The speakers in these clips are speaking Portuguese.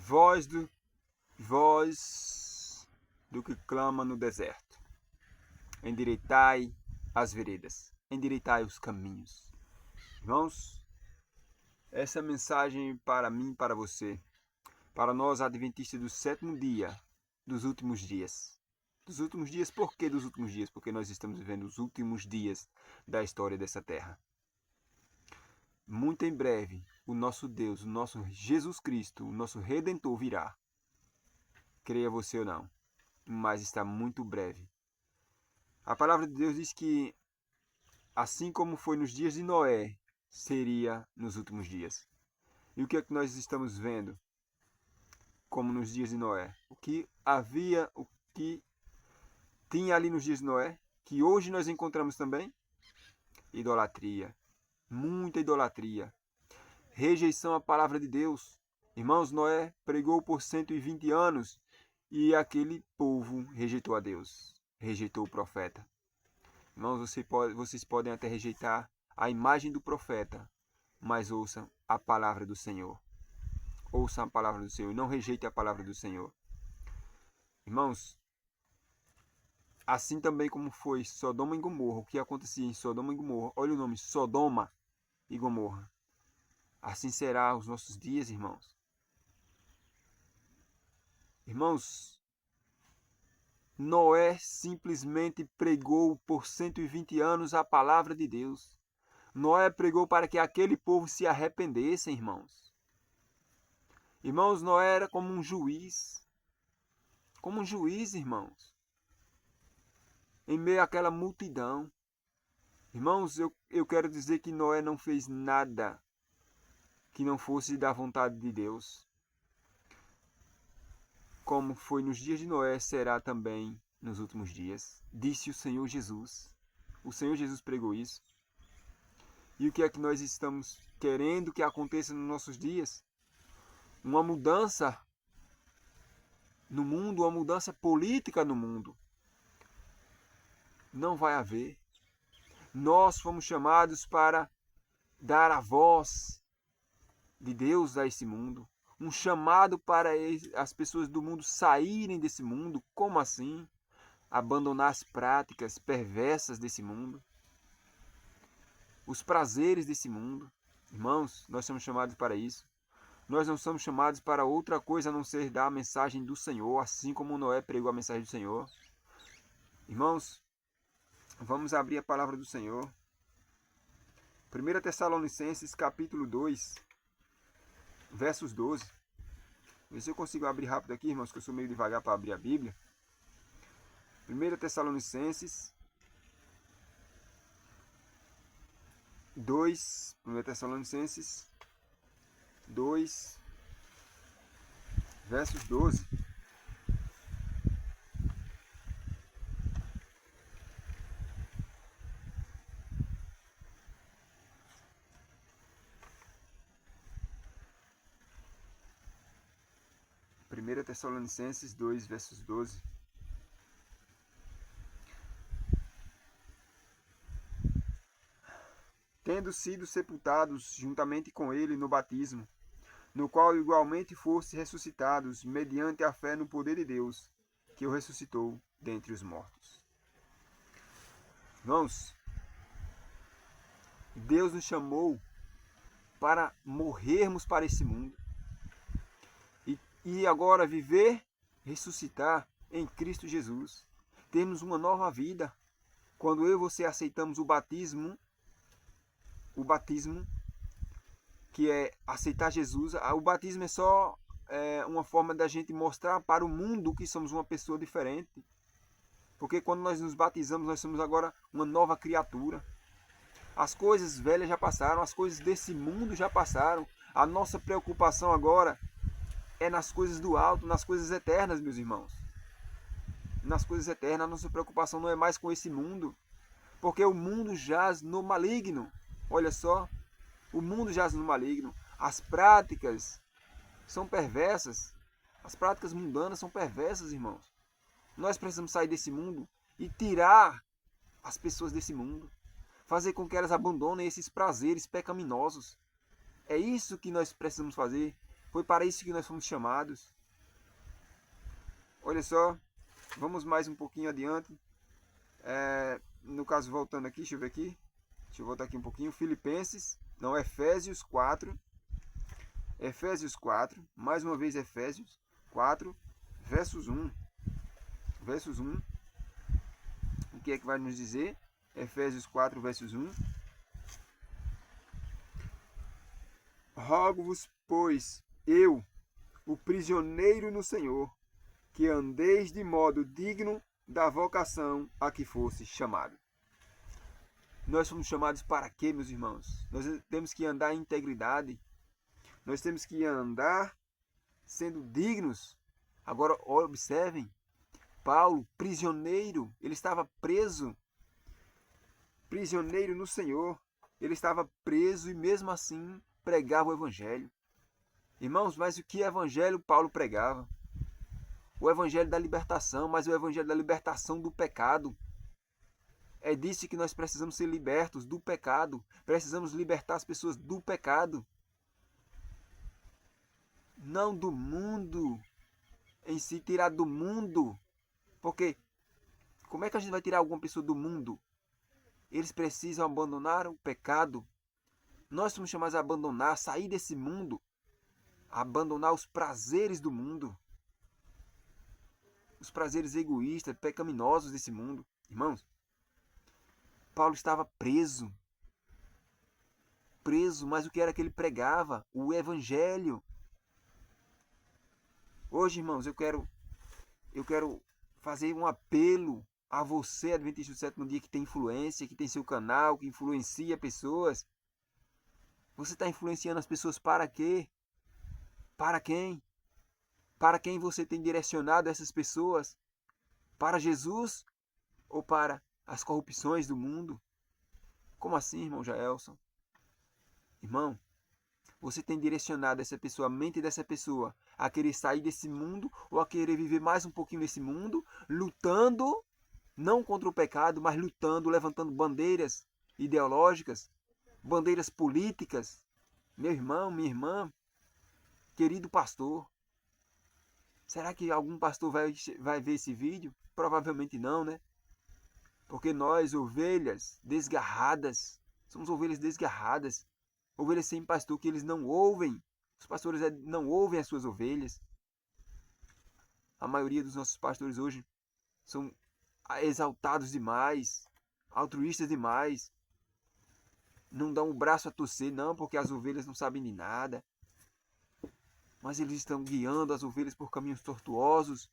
voz do que clama no deserto. Endireitai as veredas, endireitai os caminhos. Irmãos, essa mensagem para mim, para você, para nós adventistas do sétimo dia, dos últimos dias. Dos últimos dias, por que dos últimos dias? Porque nós estamos vivendo os últimos dias da história dessa terra. Muito em breve, o nosso Deus, o nosso Jesus Cristo, o nosso Redentor virá. Creia você ou não, mas está muito breve. A palavra de Deus diz que, assim como foi nos dias de Noé, seria nos últimos dias. E o que é que nós estamos vendo? Como nos dias de Noé. O que tinha ali nos dias de Noé, que hoje nós encontramos também? Idolatria. Muita idolatria. Rejeição à palavra de Deus. Irmãos, Noé pregou por 120 anos e aquele povo rejeitou a Deus. Rejeitou o profeta. Irmãos, vocês podem até rejeitar a imagem do profeta, mas ouçam a palavra do Senhor. Ouçam a palavra do Senhor e não rejeitem a palavra do Senhor. Irmãos, assim também como foi Sodoma e Gomorra, o que acontecia em Sodoma e Gomorra, olha o nome, Sodoma e Gomorra. Assim será os nossos dias, irmãos. Irmãos, Noé simplesmente pregou por 120 anos a palavra de Deus. Noé pregou para que aquele povo se arrependesse, irmãos. Irmãos, Noé era como um juiz. Como um juiz, irmãos. Em meio àquela multidão. Irmãos, eu quero dizer que Noé não fez nada que não fosse da vontade de Deus. Como foi nos dias de Noé, será também nos últimos dias. Disse o Senhor Jesus. O Senhor Jesus pregou isso. E o que é que nós estamos querendo que aconteça nos nossos dias? Uma mudança no mundo, uma mudança política no mundo. Não vai haver. Nós fomos chamados para dar a voz de Deus a esse mundo. Um chamado para as pessoas do mundo saírem desse mundo. Como assim? Abandonar as práticas perversas desse mundo. Os prazeres desse mundo. Irmãos, nós somos chamados para isso. Nós não somos chamados para outra coisa a não ser dar a mensagem do Senhor, assim como Noé pregou a mensagem do Senhor. Irmãos, vamos abrir a palavra do Senhor. 1 Tessalonicenses capítulo 2, versos 12. Vê se eu consigo abrir rápido aqui, irmãos, que eu sou meio devagar para abrir a Bíblia. 1 Tessalonicenses 2, 1 Tessalonicenses 2, versos 12. Primeira Tessalonicenses 2, versos 12. Tendo sido sepultados juntamente com ele no batismo, no qual igualmente foste ressuscitados, mediante a fé no poder de Deus, que o ressuscitou dentre os mortos. Irmãos, Deus nos chamou para morrermos para esse mundo e agora viver, ressuscitar em Cristo Jesus. Termos uma nova vida. Quando eu e você aceitamos o batismo que é aceitar Jesus, o batismo é só uma forma da gente mostrar para o mundo que somos uma pessoa diferente. Porque quando nós nos batizamos, nós somos agora uma nova criatura. As coisas velhas já passaram, as coisas desse mundo já passaram. A nossa preocupação agora é nas coisas do alto, nas coisas eternas, meus irmãos. Nas coisas eternas, a nossa preocupação não é mais com esse mundo. Porque o mundo jaz no maligno. Olha só, o mundo jaz no maligno. As práticas são perversas. As práticas mundanas são perversas, irmãos. Nós precisamos sair desse mundo e tirar as pessoas desse mundo. Fazer com que elas abandonem esses prazeres pecaminosos. É isso que nós precisamos fazer. Foi para isso que nós fomos chamados. Olha só, vamos mais um pouquinho adiante. No caso, voltando aqui, deixa eu ver aqui. Deixa eu voltar aqui um pouquinho. Filipenses, não, Efésios 4. Efésios 4, mais uma vez Efésios 4, versos 1. Versos 1. O que é que vai nos dizer? Efésios 4, versos 1. Rogo-vos, pois, eu, o prisioneiro no Senhor, que andeis de modo digno da vocação a que fosse chamado. Nós fomos chamados para quê, meus irmãos? Nós temos que andar em integridade. Nós temos que andar sendo dignos. Agora, observem, Paulo, prisioneiro, ele estava preso. Prisioneiro no Senhor. Ele estava preso e mesmo assim pregava o evangelho. Irmãos, mas o que evangelho Paulo pregava? O evangelho da libertação, mas o evangelho da libertação do pecado. É disso que nós precisamos ser libertos, do pecado. Precisamos libertar as pessoas do pecado. Não do mundo em si, tirar do mundo. Porque como é que a gente vai tirar alguma pessoa do mundo? Eles precisam abandonar o pecado. Nós somos chamados a abandonar, sair desse mundo, abandonar os prazeres do mundo, os prazeres egoístas, pecaminosos desse mundo. Irmãos, Paulo estava preso, mas o que era que ele pregava? O evangelho. Hoje, irmãos, eu quero fazer um apelo a você, Adventista do Sétimo Dia, que tem influência, que tem seu canal, que influencia pessoas. Você está influenciando as pessoas para quê? Para quem? Para quem você tem direcionado essas pessoas? Para Jesus ou para as corrupções do mundo? Como assim, irmão Jaelson? Irmão, você tem direcionado essa pessoa, a mente dessa pessoa, a querer sair desse mundo ou a querer viver mais um pouquinho nesse mundo, lutando, não contra o pecado, mas lutando, levantando bandeiras ideológicas, bandeiras políticas. Meu irmão, minha irmã, querido pastor, será que algum pastor vai ver esse vídeo? Provavelmente não, né? Porque nós, ovelhas desgarradas, somos ovelhas desgarradas, ovelhas sem pastor que eles não ouvem. Os pastores não ouvem as suas ovelhas. A maioria dos nossos pastores hoje são exaltados demais, altruístas demais. Não dão o braço a torcer, não, porque as ovelhas não sabem de nada. Mas eles estão guiando as ovelhas por caminhos tortuosos.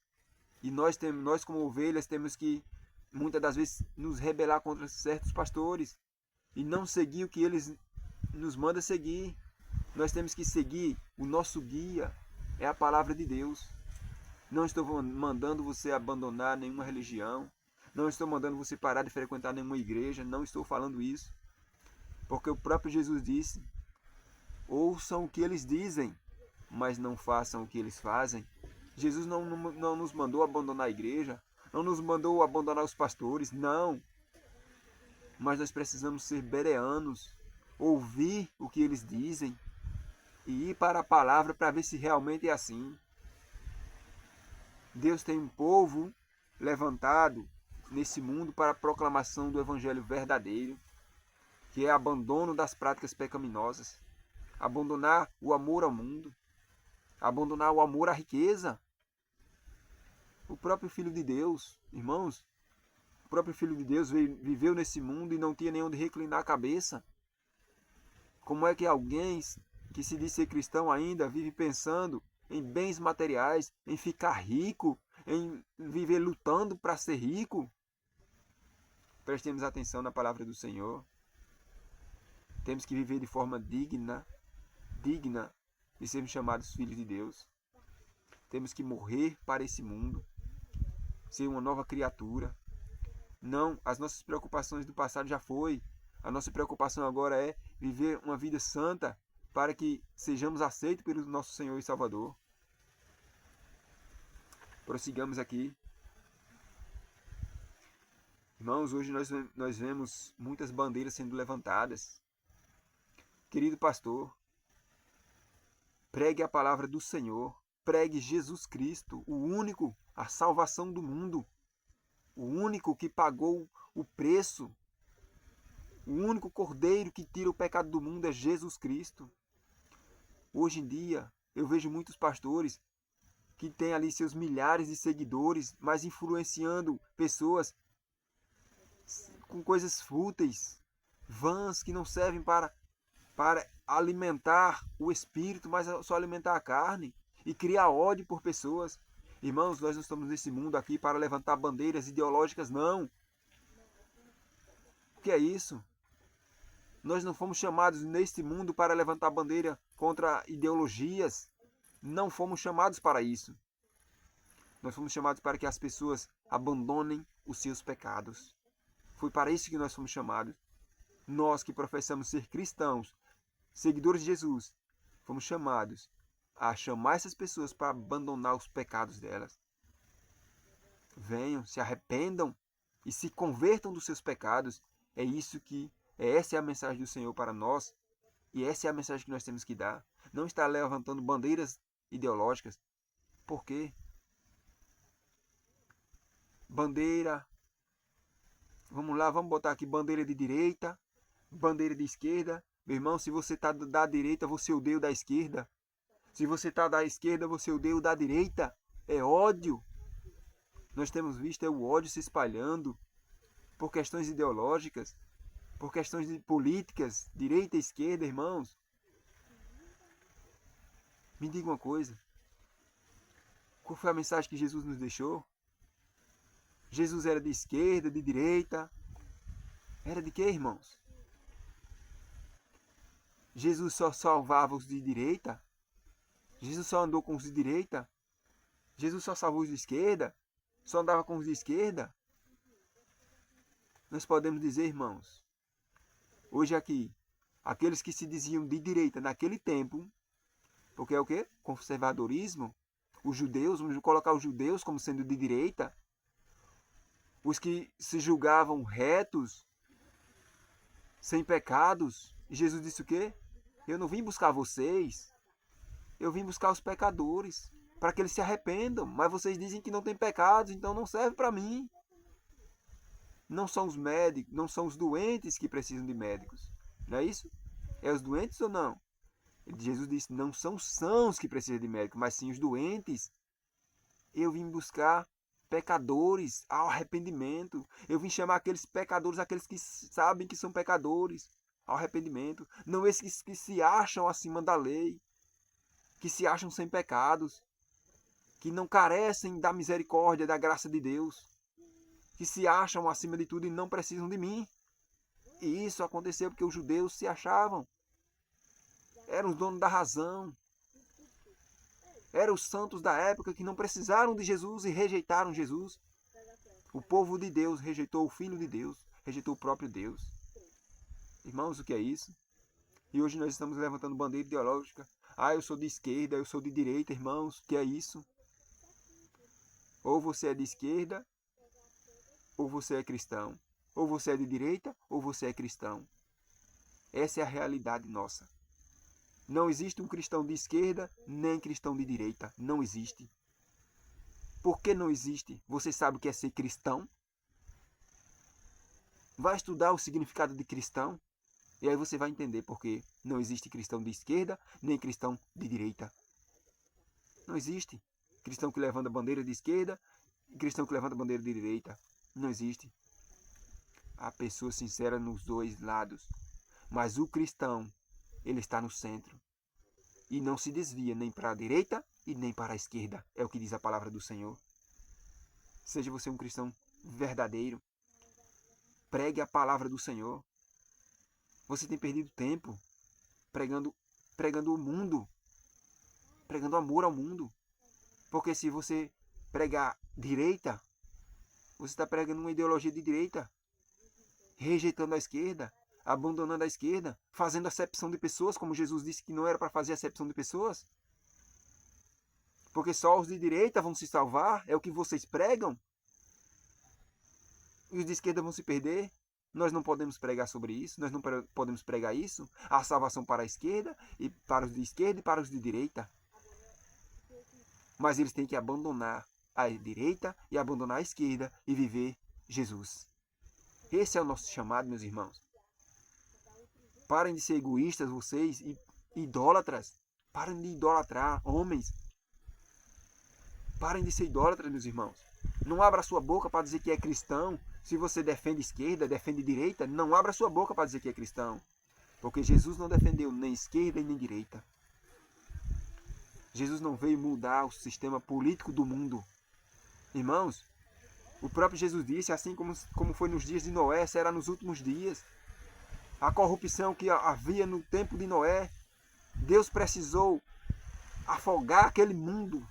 E nós como ovelhas, temos que, muitas das vezes, nos rebelar contra certos pastores. E não seguir o que eles nos mandam seguir. Nós temos que seguir o nosso guia. É a palavra de Deus. Não estou mandando você abandonar nenhuma religião. Não estou mandando você parar de frequentar nenhuma igreja. Não estou falando isso. Porque o próprio Jesus disse: ouçam o que eles dizem, mas não façam o que eles fazem. Jesus não nos mandou abandonar a igreja. Não nos mandou abandonar os pastores. Não. Mas nós precisamos ser bereanos. Ouvir o que eles dizem. E ir para a palavra para ver se realmente é assim. Deus tem um povo levantado nesse mundo para a proclamação do evangelho verdadeiro, que é abandono das práticas pecaminosas, abandonar o amor ao mundo, abandonar o amor à riqueza. O próprio Filho de Deus, irmãos, o próprio Filho de Deus viveu nesse mundo e não tinha nem onde reclinar a cabeça. Como é que alguém que se diz ser cristão ainda vive pensando em bens materiais, em ficar rico, em viver lutando para ser rico? Prestemos atenção na palavra do Senhor. Temos que viver de forma digna de sermos chamados filhos de Deus. Temos que morrer para esse mundo, ser uma nova criatura. Não, as nossas preocupações do passado já foi. A nossa preocupação agora é viver uma vida santa para que sejamos aceitos pelo nosso Senhor e Salvador. Prossigamos aqui. Irmãos, hoje nós vemos muitas bandeiras sendo levantadas. Querido pastor, Pregue a palavra do Senhor. Pregue Jesus Cristo, o único, a salvação do mundo. O único que pagou o preço. O único cordeiro que tira o pecado do mundo é Jesus Cristo. Hoje em dia, eu vejo muitos pastores que têm ali seus milhares de seguidores, mas influenciando pessoas com coisas fúteis, vãs, que não servem para alimentar o espírito, mas só alimentar a carne, e criar ódio por pessoas. Irmãos, nós não estamos nesse mundo aqui para levantar bandeiras ideológicas, não. O que é isso? Nós não fomos chamados neste mundo para levantar bandeira contra ideologias. Não fomos chamados para isso. Nós fomos chamados para que as pessoas abandonem os seus pecados. Foi para isso que nós fomos chamados. Nós que professamos ser cristãos, seguidores de Jesus, fomos chamados a chamar essas pessoas para abandonar os pecados delas. Venham, se arrependam e se convertam dos seus pecados. Essa é a mensagem do Senhor para nós, e essa é a mensagem que nós temos que dar. Não estar levantando bandeiras ideológicas. Por quê? Bandeira, vamos lá, vamos botar aqui bandeira de direita, bandeira de esquerda. Meu irmão, se você está da direita, você odeia o da esquerda. Se você está da esquerda, você odeia o da direita. É ódio. Nós temos visto o ódio se espalhando por questões ideológicas, por questões políticas, direita e esquerda, irmãos. Me diga uma coisa. Qual foi a mensagem que Jesus nos deixou? Jesus era de esquerda, de direita? Era de quê, irmãos? Jesus só salvava os de direita? Jesus só andou com os de direita? Jesus só salvou os de esquerda? Só andava com os de esquerda? Nós podemos dizer, irmãos, hoje aqui, aqueles que se diziam de direita naquele tempo, porque é o quê? Conservadorismo. Os judeus, vamos colocar os judeus como sendo de direita. Os que se julgavam retos, sem pecados. E Jesus disse o quê? Eu não vim buscar vocês, eu vim buscar os pecadores, para que eles se arrependam. Mas vocês dizem que não tem pecados, então não serve para mim. Não são os médicos, não são os doentes que precisam de médicos. Não é isso? É os doentes ou não? Jesus disse, não são sãos que precisam de médico, mas sim os doentes. Eu vim buscar pecadores ao arrependimento. Eu vim chamar aqueles pecadores, aqueles que sabem que são pecadores, ao arrependimento. Não esses que se acham acima da lei, que se acham sem pecados, que não carecem da misericórdia, da graça de Deus, que se acham acima de tudo e não precisam de mim. E isso aconteceu porque os judeus se achavam. Eram os donos da razão. Eram os santos da época que não precisaram de Jesus e rejeitaram Jesus. O povo de Deus rejeitou o Filho de Deus, rejeitou o próprio Deus. Irmãos, o que é isso? E hoje nós estamos levantando bandeira ideológica. Eu sou de esquerda, eu sou de direita, irmãos. O que é isso? Ou você é de esquerda, ou você é cristão. Ou você é de direita, ou você é cristão. Essa é a realidade nossa. Não existe um cristão de esquerda, nem cristão de direita. Não existe. Por que não existe? Você sabe o que é ser cristão? Vai estudar o significado de cristão, e aí você vai entender por que não existe cristão de esquerda, nem cristão de direita. Não existe cristão que levanta a bandeira de esquerda e cristão que levanta a bandeira de direita. Não existe. Há pessoas sinceras nos dois lados. Mas o cristão, ele está no centro. E não se desvia nem para a direita e nem para a esquerda. É o que diz a palavra do Senhor. Seja você um cristão verdadeiro. Pregue a palavra do Senhor. Você tem perdido tempo pregando o mundo. Pregando amor ao mundo. Porque se você pregar direita, você está pregando uma ideologia de direita. Rejeitando a esquerda. Abandonando a esquerda, fazendo acepção de pessoas, como Jesus disse que não era para fazer acepção de pessoas. Porque só os de direita vão se salvar, é o que vocês pregam. E os de esquerda vão se perder. Nós não podemos pregar sobre isso, nós não podemos pregar isso, a salvação para a esquerda, e para os de esquerda e para os de direita. Mas eles têm que abandonar a direita e abandonar a esquerda e viver Jesus. Esse é o nosso chamado, meus irmãos. Parem de ser egoístas, vocês, e idólatras. Parem de idolatrar homens. Parem de ser idólatras, meus irmãos. Não abra sua boca para dizer que é cristão. Se você defende esquerda, defende direita, não abra sua boca para dizer que é cristão. Porque Jesus não defendeu nem esquerda e nem direita. Jesus não veio mudar o sistema político do mundo. Irmãos, o próprio Jesus disse, assim como foi nos dias de Noé, será nos últimos dias. A corrupção que havia no tempo de Noé, Deus precisou afogar aquele mundo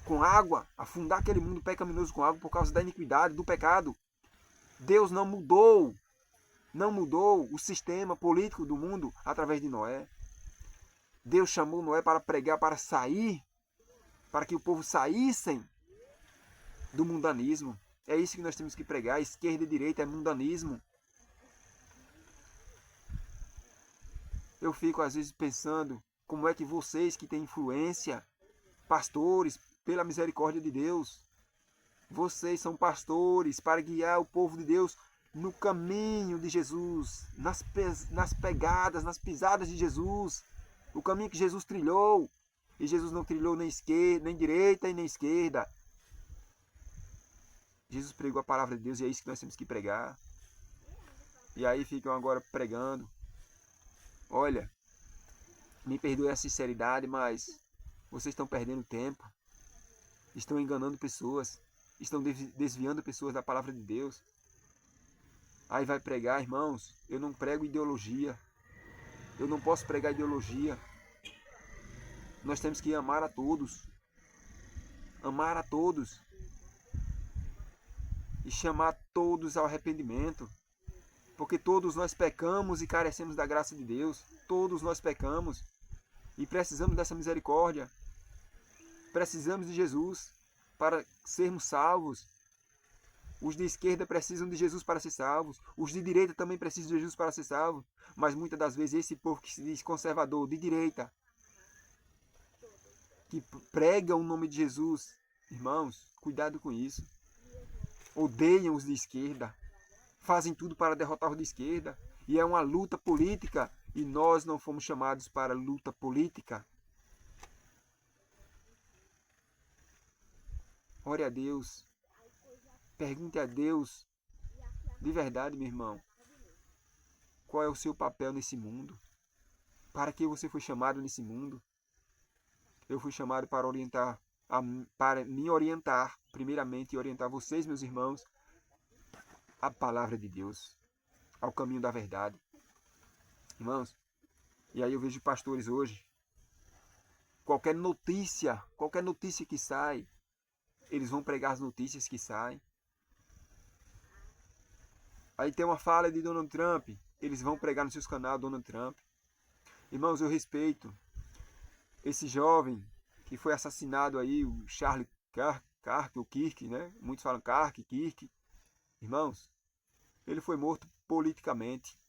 com água, afundar aquele mundo pecaminoso com água por causa da iniquidade, do pecado. Deus não mudou o sistema político do mundo através de Noé. Deus chamou Noé para pregar, para sair, para que o povo saíssem do mundanismo. É isso que nós temos que pregar. Esquerda e direita é mundanismo. Eu fico às vezes pensando como é que vocês que têm influência, pastores, pela misericórdia de Deus, vocês são pastores para guiar o povo de Deus no caminho de Jesus, nas pegadas, nas pisadas de Jesus, o caminho que Jesus trilhou. E Jesus não trilhou nem esquerda, nem direita e nem esquerda. Jesus pregou a palavra de Deus e é isso que nós temos que pregar. E aí ficam agora pregando. Olha, me perdoe a sinceridade, mas vocês estão perdendo tempo. Estão enganando pessoas. Estão desviando pessoas da palavra de Deus. Aí vai pregar, irmãos, eu não prego ideologia. Eu não posso pregar ideologia. Nós temos que amar a todos. Amar a todos. E chamar todos ao arrependimento. Porque todos nós pecamos e carecemos da graça de Deus. Todos nós pecamos. E precisamos dessa misericórdia. Precisamos de Jesus para sermos salvos. Os de esquerda precisam de Jesus para ser salvos. Os de direita também precisam de Jesus para ser salvos. Mas muitas das vezes esse povo que se diz conservador, de direita, que prega o nome de Jesus, irmãos, cuidado com isso. Odeiam os de esquerda. Fazem tudo para derrotar os de esquerda. E é uma luta política. E nós não fomos chamados para luta política. Ore a Deus. Pergunte a Deus. De verdade, meu irmão. Qual é o seu papel nesse mundo? Para que você foi chamado nesse mundo? Eu fui chamado para orientar, para me orientar, primeiramente, e orientar vocês, meus irmãos, a palavra de Deus, ao caminho da verdade. Irmãos, e aí eu vejo pastores hoje, qualquer notícia que sai, eles vão pregar as notícias que saem. Aí tem uma fala de Donald Trump, eles vão pregar nos seus canais Donald Trump. Irmãos, eu respeito esse jovem que foi assassinado aí, o Charlie Kirk, o Kirk, né? Muitos falam Kirk. Irmãos, ele foi morto politicamente.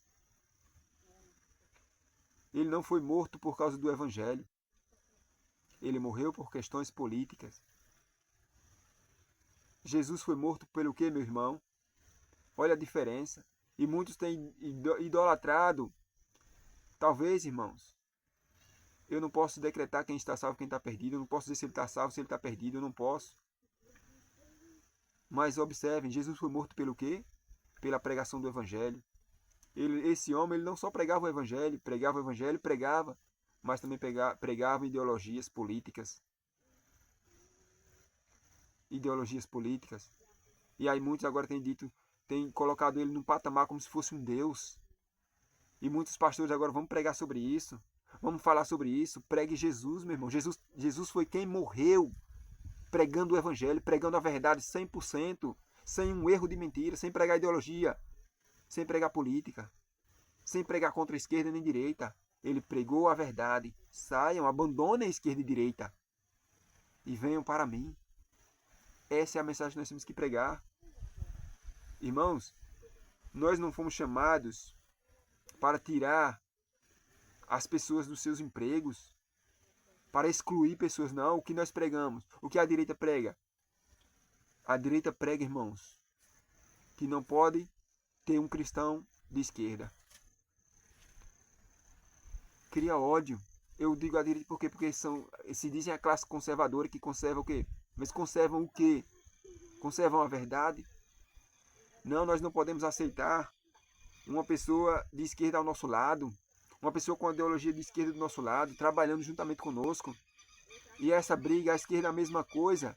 Ele não foi morto por causa do evangelho. Ele morreu por questões políticas. Jesus foi morto pelo quê, meu irmão? Olha a diferença. E muitos têm idolatrado. Talvez, irmãos, eu não posso decretar quem está salvo e quem está perdido. Eu não posso dizer se ele está salvo, se ele está perdido. Eu não posso. Mas observem, Jesus foi morto pelo quê? Pela pregação do evangelho. Esse homem ele não só pregava o evangelho, pregava, mas também pregava ideologias políticas. Ideologias políticas. E aí muitos agora têm colocado ele num patamar como se fosse um Deus. E muitos pastores agora vão pregar sobre isso. Vamos falar sobre isso. Pregue Jesus, meu irmão. Jesus foi quem morreu pregando o evangelho, pregando a verdade 100%, sem um erro de mentira, sem pregar ideologia, sem pregar política, sem pregar contra a esquerda nem direita. Ele pregou a verdade. Saiam, abandonem a esquerda e direita e venham para mim. Essa é a mensagem que nós temos que pregar. Irmãos, Nós não fomos chamados para tirar as pessoas dos seus empregos, para excluir pessoas, não. O que nós pregamos? O que a direita prega? A direita prega, irmãos, que não pode ter um cristão de esquerda. Cria ódio. Eu digo a direita por quê? Porque se dizem a classe conservadora que conserva o quê? Mas conservam o quê? Conservam a verdade? Não, nós não podemos aceitar uma pessoa de esquerda ao nosso lado, uma pessoa com a ideologia de esquerda do nosso lado, trabalhando juntamente conosco. E essa briga, a esquerda é a mesma coisa.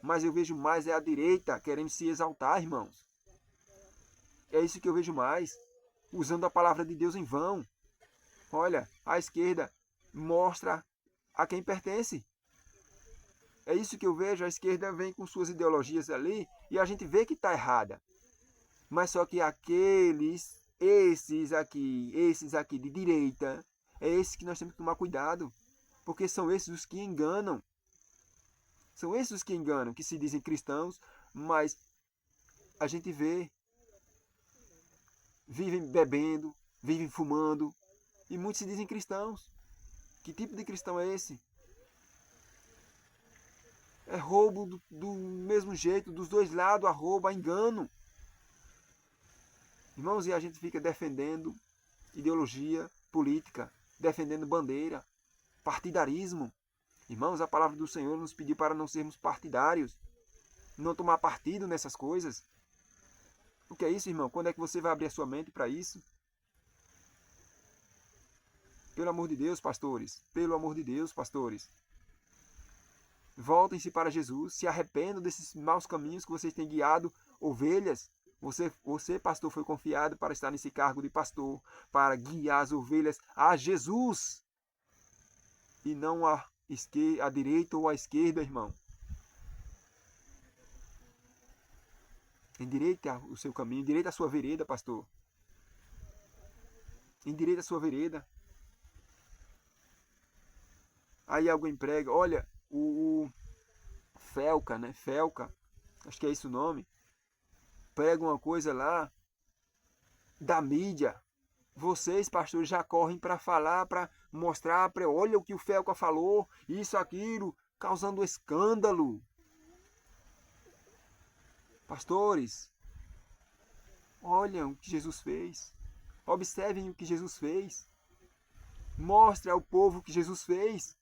Mas eu vejo mais é a direita querendo se exaltar, irmãos. É isso que eu vejo mais. Usando a palavra de Deus em vão. Olha, a esquerda mostra a quem pertence. É isso que eu vejo. A esquerda vem com suas ideologias ali e a gente vê que está errada. Mas só que esses aqui de direita, é esses que nós temos que tomar cuidado. Porque são esses os que enganam. São esses os que enganam, que se dizem cristãos, mas a gente vê, vivem bebendo, vivem fumando, e muitos se dizem cristãos. Que tipo de cristão é esse? É roubo do mesmo jeito, dos dois lados, há roubo, há engano. Irmãos, e a gente fica defendendo ideologia política, defendendo bandeira, partidarismo. Irmãos, a palavra do Senhor nos pediu para não sermos partidários, não tomar partido nessas coisas. O que é isso, irmão? Quando é que você vai abrir a sua mente para isso? Pelo amor de Deus, pastores. Pelo amor de Deus, pastores. Voltem-se para Jesus. Se arrependam desses maus caminhos que vocês têm guiado ovelhas. Você, pastor, foi confiado para estar nesse cargo de pastor, para guiar as ovelhas a Jesus. E não a direita ou a esquerda, irmão. Endireita o seu caminho, endireita a sua vereda, pastor. Endireita a sua vereda. Aí alguém prega, olha, o Felca, né? Felca, acho que é esse o nome. Prega uma coisa lá da mídia. Vocês, pastores, já correm para falar, para mostrar, olha o que o Felca falou, isso, aquilo, causando escândalo. Pastores, olhem o que Jesus fez. Observem o que Jesus fez. Mostre ao povo o que Jesus fez.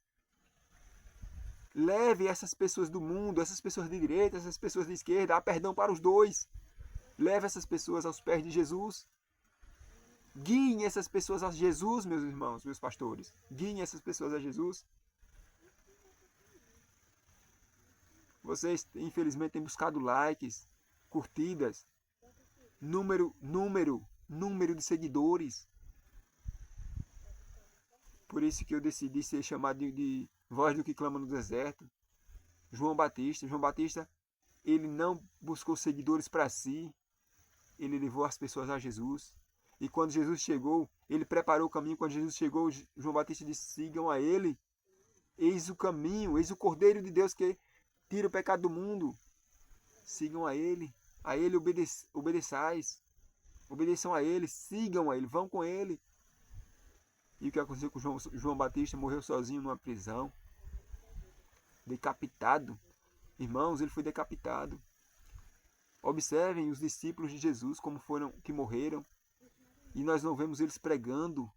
Leve essas pessoas do mundo, essas pessoas de direita, essas pessoas de esquerda, há perdão para os dois. Leve essas pessoas aos pés de Jesus. Guiem essas pessoas a Jesus, meus irmãos, meus pastores. Guiem essas pessoas a Jesus. Vocês, infelizmente, têm buscado likes, curtidas, número de seguidores. Por isso que eu decidi ser chamado de voz do que clama no deserto. João Batista, ele não buscou seguidores para si. Ele levou as pessoas a Jesus. E quando Jesus chegou, ele preparou o caminho. Quando Jesus chegou, João Batista disse, sigam a ele. Eis o caminho, eis o Cordeiro de Deus que tira o pecado do mundo. Sigam a ele obedeçais. Obedeçam a ele, sigam a ele, vão com ele. E o que aconteceu com João Batista? Morreu sozinho numa prisão. Decapitado. Irmãos, ele foi decapitado. Observem os discípulos de Jesus como foram, que morreram. E nós não vemos eles pregando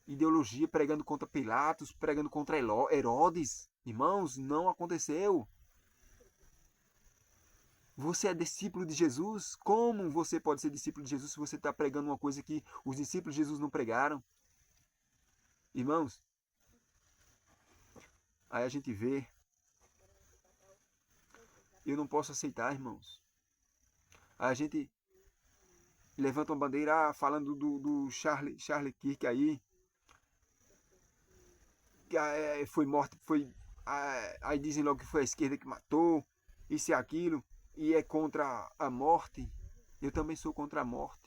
ideologia, pregando contra Pilatos, pregando contra Herodes. Irmãos, não aconteceu. Você é discípulo de Jesus? Como você pode ser discípulo de Jesus se você está pregando uma coisa que os discípulos de Jesus não pregaram? Irmãos, aí a gente vê. Eu não posso aceitar, irmãos. Aí a gente levanta uma bandeira falando do Charlie Kirk aí. Que foi morto, aí dizem logo que foi a esquerda que matou, isso e aquilo, e é contra a morte. Eu também sou contra a morte,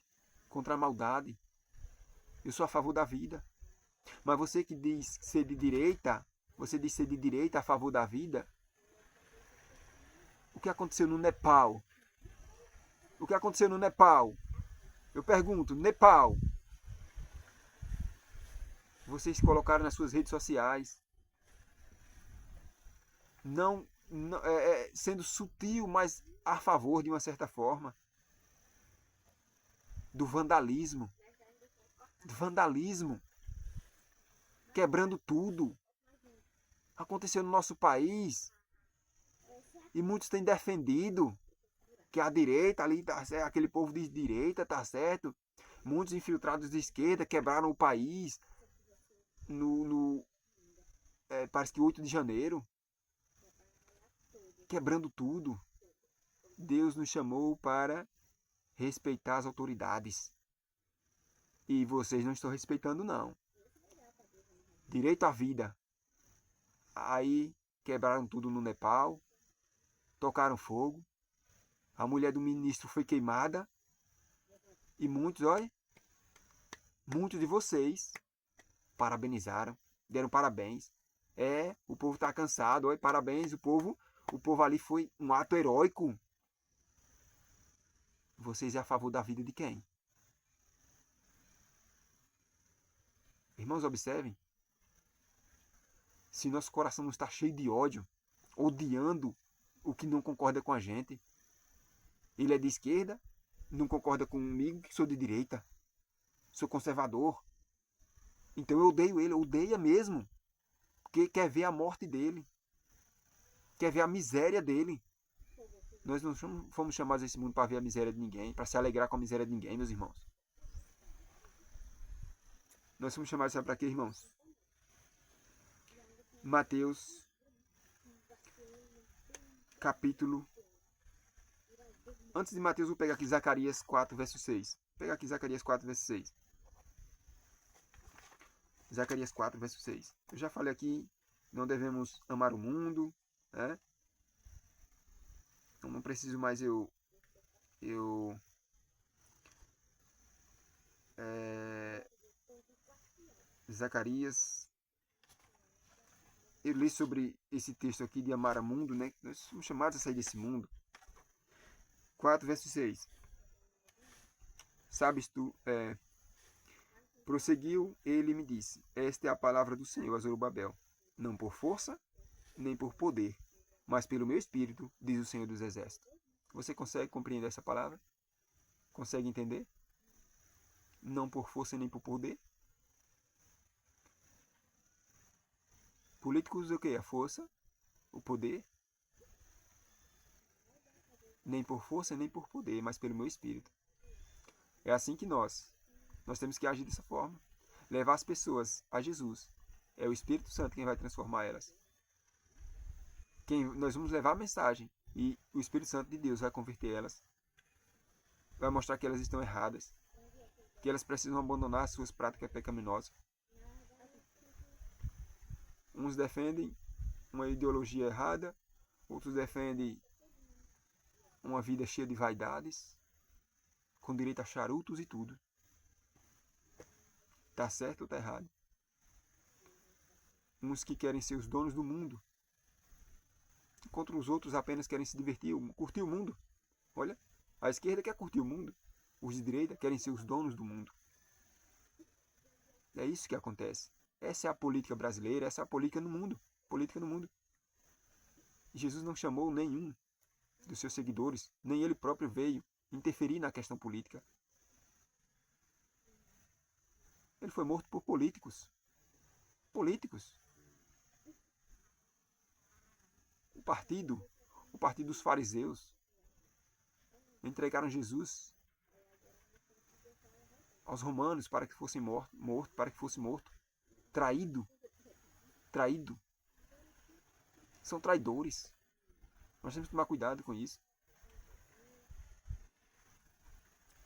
contra a maldade. Eu sou a favor da vida. Mas você que diz ser de direita, você diz ser de direita a favor da vida. O que aconteceu no Nepal? O que aconteceu no Nepal? Eu pergunto, Nepal, vocês colocaram nas suas redes sociais, sendo sutil, mas a favor de uma certa forma, do vandalismo, quebrando tudo. Aconteceu no nosso país e muitos têm defendido que a direita ali tá certo, aquele povo de direita tá certo. Muitos infiltrados de esquerda quebraram o país parece que 8 de janeiro, quebrando tudo. Deus nos chamou para respeitar as autoridades. E vocês não estão respeitando, não. Direito à vida. Aí quebraram tudo no Nepal, tocaram fogo. A mulher do ministro foi queimada. E muitos, olha, muitos de vocês parabenizaram, deram parabéns. O povo está cansado, olha, parabéns, o povo ali foi um ato heróico. Vocês é a favor da vida de quem? Irmãos, observem. Se nosso coração não está cheio de ódio, odiando o que não concorda com a gente, ele é de esquerda, não concorda comigo que sou de direita, sou conservador, então eu odeio ele, odeia mesmo, porque quer ver a morte dele, quer ver a miséria dele. Nós não fomos chamados a esse mundo para ver a miséria de ninguém, para se alegrar com a miséria de ninguém, meus irmãos. Nós fomos chamados para quê, irmãos? Mateus, capítulo... Antes de Mateus, vou pegar aqui Zacarias 4, verso 6. Vou pegar aqui Zacarias 4, verso 6. Zacarias 4, verso 6. Eu já falei aqui, não devemos amar o mundo, né? Então não preciso mais Zacarias. Eu li sobre esse texto aqui de amar o mundo, né? Nós somos chamados a sair desse mundo. 4, verso 6. Sabes tu, prosseguiu ele e me disse, esta é a palavra do Senhor a Zorobabel, não por força, nem por poder, mas pelo meu espírito, diz o Senhor dos Exércitos. Você consegue compreender essa palavra? Consegue entender? Não por força nem por poder. Políticos o que? A força, o poder. Nem por força nem por poder, mas pelo meu espírito. É assim que nós temos que agir dessa forma. Levar as pessoas a Jesus. É o Espírito Santo quem vai transformar elas. Nós vamos levar a mensagem e o Espírito Santo de Deus vai converter elas. Vai mostrar que elas estão erradas. Que elas precisam abandonar as suas práticas pecaminosas. Uns defendem uma ideologia errada, outros defendem uma vida cheia de vaidades, com direito a charutos e tudo. Tá certo ou tá errado? Uns que querem ser os donos do mundo, enquanto os outros apenas querem se divertir, curtir o mundo. Olha, a esquerda quer curtir o mundo, os de direita querem ser os donos do mundo. É isso que acontece. Essa é a política brasileira, essa é a política no mundo. Jesus não chamou nenhum dos seus seguidores, nem ele próprio veio interferir na questão política. Ele foi morto por políticos. O partido dos fariseus, entregaram Jesus aos romanos para que fosse morto. Traído. São traidores. Nós temos que tomar cuidado com isso.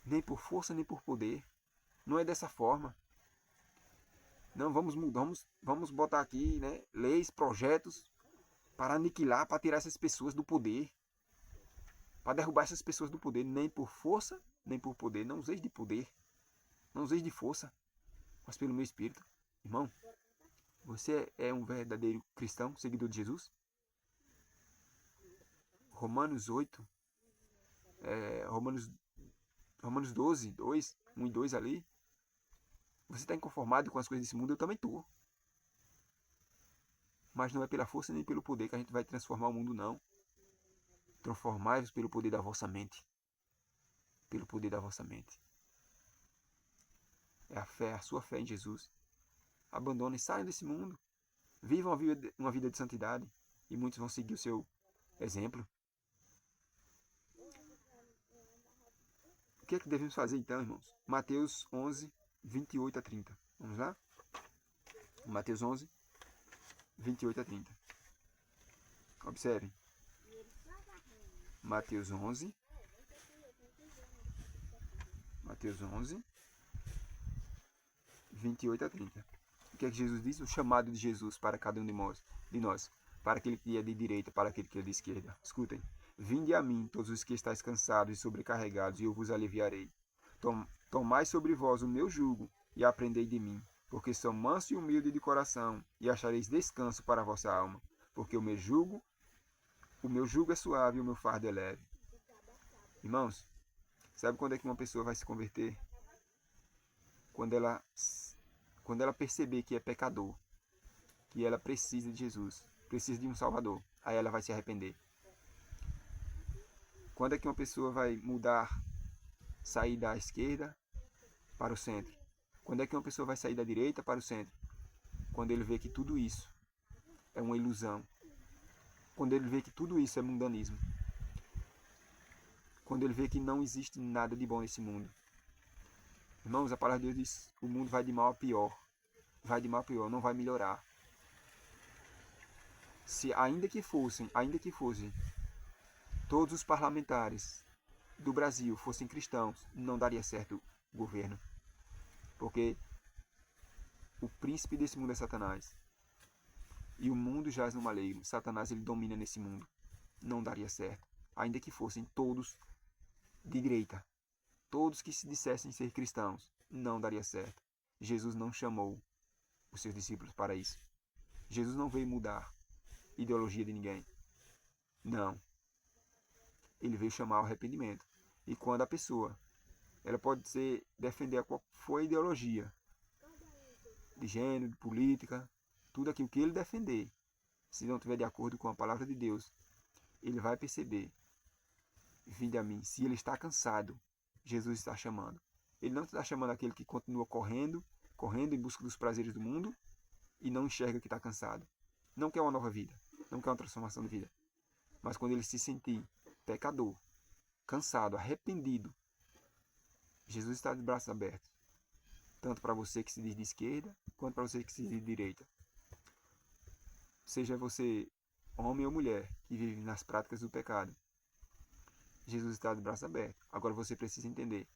Nem por força, nem por poder. Não é dessa forma. Não, vamos botar aqui, né, leis, projetos para aniquilar, para tirar essas pessoas do poder. Para derrubar essas pessoas do poder. Nem por força, nem por poder. Não useis de poder. Não useis de força. Mas pelo meu espírito. Irmão, você é um verdadeiro cristão, seguidor de Jesus? Romanos 8, Romanos 12, 2, 1 e 2 ali. Você está inconformado com as coisas desse mundo? Eu também estou. Mas não é pela força nem pelo poder que a gente vai transformar o mundo, não. Transformai-vos pelo poder da vossa mente. Pelo poder da vossa mente. É a fé, a sua fé em Jesus. Abandonem, saiam desse mundo. Vivam uma vida de santidade. E muitos vão seguir o seu exemplo. O que é que devemos fazer então, irmãos? Mateus 11, 28 a 30. Vamos lá? Mateus 11, 28 a 30. Observem. Mateus 11, 28 a 30. O que é que Jesus diz? O chamado de Jesus para cada um de nós. Para aquele que é de direita, para aquele que é de esquerda. Escutem. Vinde a mim, todos os que estáis cansados e sobrecarregados, e eu vos aliviarei. Tomai sobre vós o meu jugo, e aprendei de mim, porque sou manso e humilde de coração, e achareis descanso para a vossa alma. Porque o meu jugo é suave e o meu fardo é leve. Irmãos, sabe quando é que uma pessoa vai se converter? Quando ela perceber que é pecador, que ela precisa de Jesus, precisa de um Salvador, aí ela vai se arrepender. Quando é que uma pessoa vai mudar, sair da esquerda para o centro? Quando é que uma pessoa vai sair da direita para o centro? Quando ele vê que tudo isso é uma ilusão. Quando ele vê que tudo isso é mundanismo. Quando ele vê que não existe nada de bom nesse mundo. Irmãos, a palavra de Deus diz: o mundo vai de mal a pior. Vai de mal a pior, não vai melhorar. Se ainda que fossem todos os parlamentares do Brasil fossem cristãos, não daria certo o governo. Porque o príncipe desse mundo é Satanás. E o mundo jaz no maligno. Satanás, ele domina nesse mundo. Não daria certo. Ainda que fossem todos de direita. Todos que se dissessem ser cristãos. Não daria certo. Jesus não chamou os seus discípulos para isso. Jesus não veio mudar a ideologia de ninguém. Não. Ele veio chamar ao arrependimento. E quando a pessoa, ela pode defender qual for a ideologia, de gênero, de política, tudo aquilo que ele defender, se não estiver de acordo com a palavra de Deus, ele vai perceber: vinde a mim. Se ele está cansado, Jesus está chamando. Ele não está chamando aquele que continua correndo em busca dos prazeres do mundo e não enxerga que está cansado. Não quer uma nova vida, não quer uma transformação de vida. Mas quando ele se sentir pecador, cansado, arrependido, Jesus está de braços abertos. Tanto para você que se diz de esquerda, quanto para você que se diz de direita. Seja você homem ou mulher que vive nas práticas do pecado, Jesus está de braços abertos. Agora você precisa entender.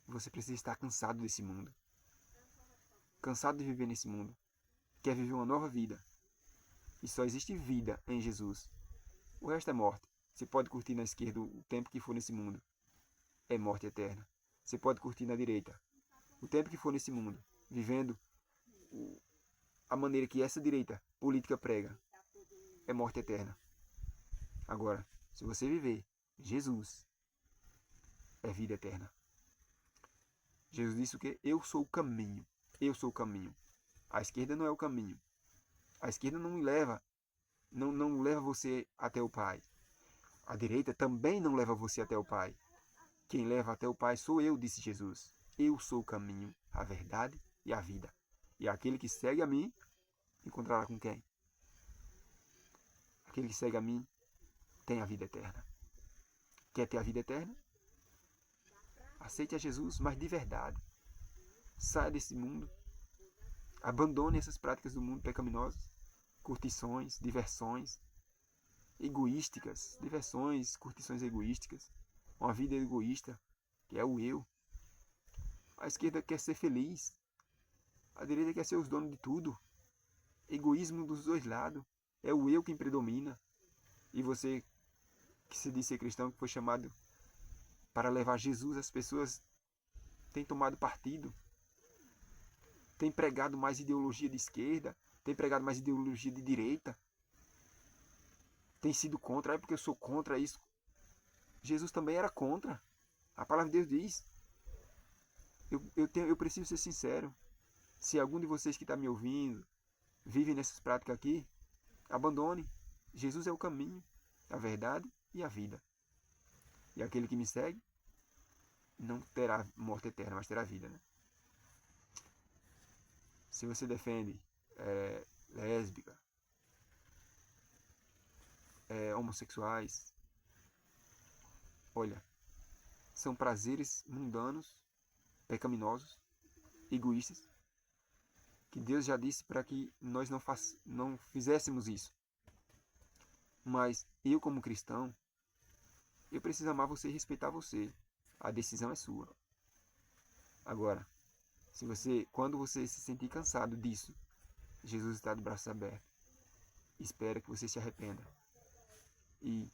Você precisa estar cansado desse mundo. Cansado de viver nesse mundo. Quer viver uma nova vida. E só existe vida em Jesus. O resto é morte. Você pode curtir na esquerda o tempo que for nesse mundo. É morte eterna. Você pode curtir na direita o tempo que for nesse mundo. Vivendo a maneira que essa direita política prega. É morte eterna. Agora, se você viver Jesus, é vida eterna. Jesus disse o quê? Eu sou o caminho. Eu sou o caminho. A esquerda não é o caminho. A esquerda não leva você até o Pai. A direita também não leva você até o Pai. Quem leva até o Pai sou eu, disse Jesus. Eu sou o caminho, a verdade e a vida. E aquele que segue a mim, encontrará com quem? Aquele que segue a mim tem a vida eterna. Quer ter a vida eterna? Aceite a Jesus, mas de verdade. Saia desse mundo. Abandone essas práticas do mundo pecaminosas. Curtições, diversões egoísticas. Diversões, curtições egoísticas. Uma vida egoísta, que é o eu. A esquerda quer ser feliz. A direita quer ser os donos de tudo. Egoísmo dos dois lados. É o eu quem predomina. E você, que se diz ser cristão, que foi chamado para levar Jesus às pessoas, tem tomado partido. Tem pregado mais ideologia de esquerda. Tem pregado mais ideologia de direita. Tem sido contra. É porque eu sou contra isso. Jesus também era contra. A palavra de Deus diz. Eu preciso ser sincero. Se algum de vocês que está me ouvindo vive nessas práticas aqui, abandone. Jesus é o caminho, a verdade e a vida. E aquele que me segue não terá morte eterna, mas terá vida, né? Se você defende lésbica, homossexuais, olha, são prazeres mundanos, pecaminosos, egoístas, que Deus já disse para que nós não fizéssemos isso. Mas eu, como cristão, eu preciso amar você e respeitar você. A decisão é sua. Agora, quando você se sentir cansado disso, Jesus está de braços abertos. Espera que você se arrependa e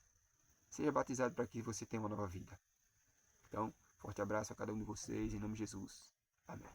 seja batizado para que você tenha uma nova vida. Então, forte abraço a cada um de vocês, em nome de Jesus. Amém.